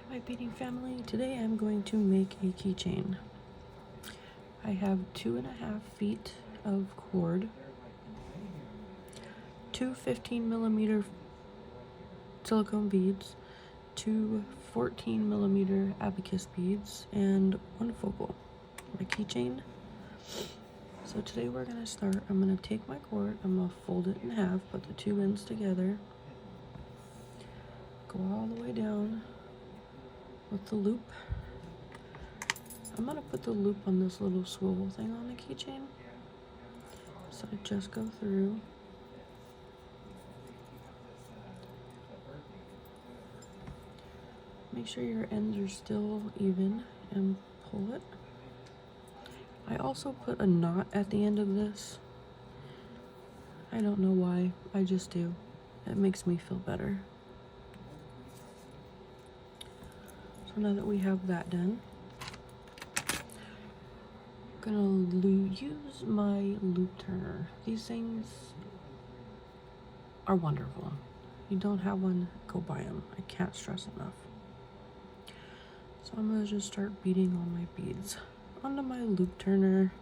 My beading family, today I'm going to make a keychain. I have 2.5 feet of cord, two 15mm silicone beads, two 14mm abacus beads, and one focal. My keychain. So today we're gonna start. I'm gonna take my cord, I'm gonna fold it in half, put the two ends together, go all the way down with the loop. I'm gonna put the loop on this little swivel thing on the keychain. So I just go through. Make sure your ends are still even and pull it. I also put a knot at the end of this. I don't know why, I just do. It makes me feel better. So now that we have that done, I'm gonna use my loop turner. These things are wonderful. If you don't have one, go buy them. I can't stress enough. So I'm gonna just start beading on my beads onto my loop turner.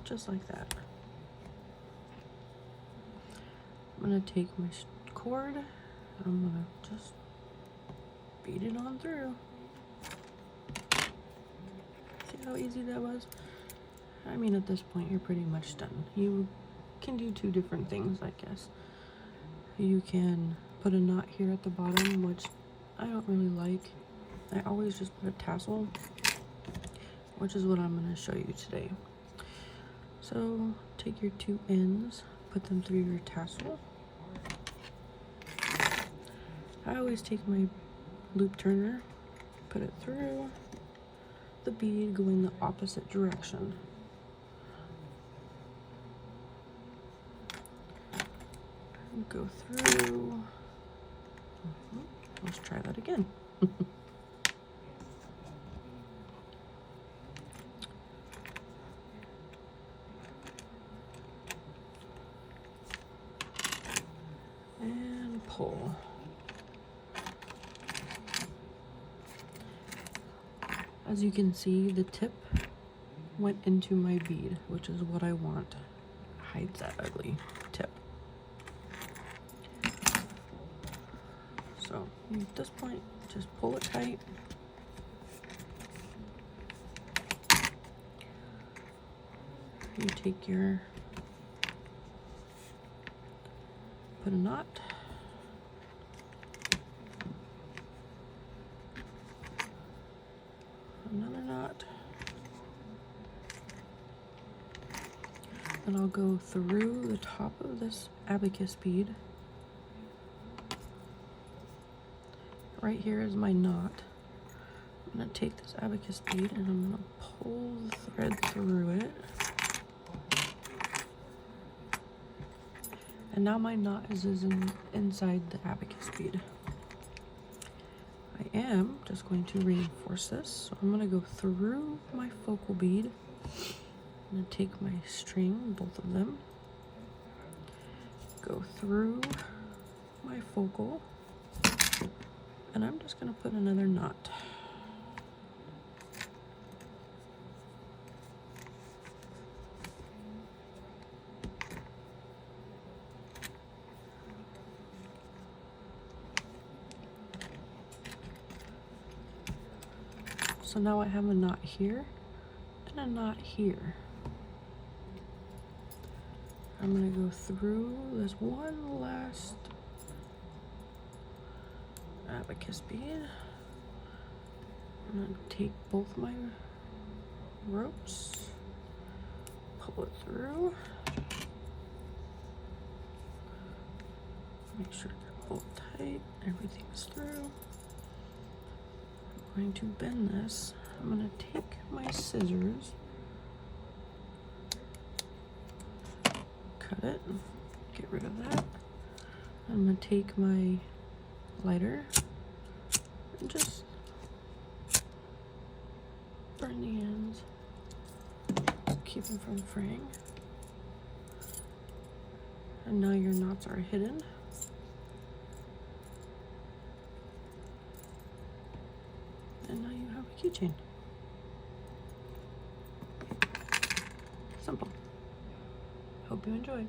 Just like that. I'm gonna take my cord, I'm gonna just bead it on through. See how easy that was? I mean, at this point, you're pretty much done. You can do two different things, I guess. You can put a knot here at the bottom, which I don't really like. I always just put a tassel, which is what I'm going to show you today. So take your two ends, put them through your tassel. I always take my loop turner, put it through the bead going the opposite direction. Go through. Let's try that again. And pull. As you can see, the tip went into my bead, which is what I want. Hides that ugly tip. So at this point, just pull it tight. You take your, put a knot. Another knot. Then I'll go through the top of this abacus bead. Right here is my knot. I'm gonna take this abacus bead and I'm gonna pull the thread through it. And now my knot is inside the abacus bead. I am just going to reinforce this. So I'm gonna go through my focal bead. I'm gonna take my string, both of them, go through my focal, and I'm just gonna put another knot. So now I have a knot here and a knot here. I'm gonna go through this one last abacus bead. I'm gonna take both my ropes, pull it through, make sure they're both tight, everything's through. I'm going to bend this. I'm gonna take my scissors, cut it, get rid of that. I'm gonna take my lighter and just burn the ends, keep them from fraying. And now your knots are hidden. And now you have a keychain. Simple. Hope you enjoyed.